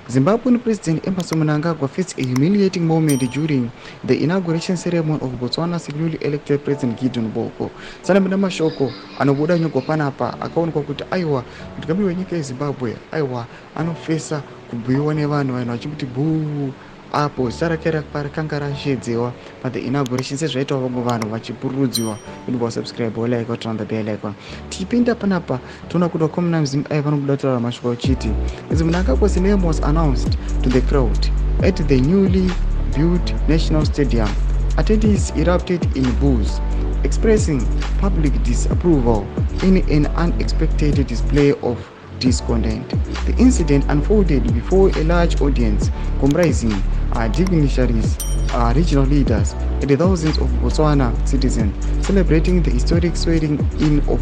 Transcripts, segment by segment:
Zimbabwean President Emmerson Mnangagwa faced a humiliating moment during the inauguration ceremony of Botswana's newly elected President Gideon Boko. Sanamina mashoko anobuda nyoko panapa akaonekwa kuti aiwa mutungamiri wenyika yeZimbabwe aiwa anofesa kubhuyiwa nevanhu vachimuti bhuu apo zita rake rakanga rashedzewa pathe inauguration sezvaitawo vamwe vanhu vachipururudziwa kuti wasubscribe like turn the bell icon. Tichipinda panapa toona kuti vakomana muZimbabwe vanobuda kutaura mashoko achiti Mnangagwa's name was announced to the crowd at the newly built national stadium. Attendees erupted in boos, expressing public disapproval in an unexpected display of discontent. The incident unfolded before a large audience comprising dignitaries, regional leaders, and thousands of Botswana citizens celebrating the historic swearing-in of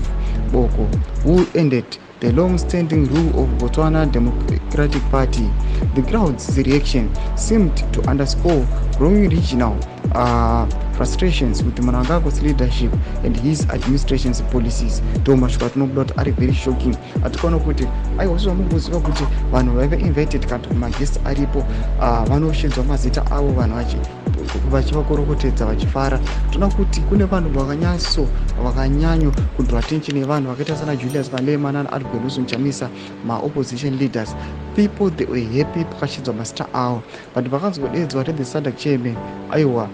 Boko, who ended the long-standing rule of Botswana Democratic Party. The crowd's reaction seemed to underscore growing regional frustrations with Mnangagwa's leadership and his administration's policies. Tomashwa tinobuda kuti ari very shocking. Atikaona kuti aiwaswa mukuziva kuti vanhu vaive invited kana kuti maguest aripo vanoshedzwa mazita avo vanhu vachivakorokotedza vachifara. Tinoona kuti kune vanhu vakanyanyo kudhra attention yevanhu vakaita sana Julius Malema nana Alberuso Nchamisa, ma-opposition leaders. People they were happy pakashedzwa mazita avo, but vakanzodedzwa the SADC chairman aiwa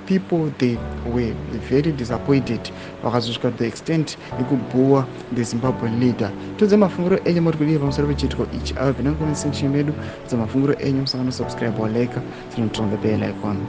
people they were very disappointed vakazosvika to the extent yekubhuwa the Zimbabwean leader. Todze mafungiro enyu muri kudiva pamusoro pechitiko ichi ava vinangonesection medu. Dze mafungiro enyu musangano subscribe or like, turn the bell icon.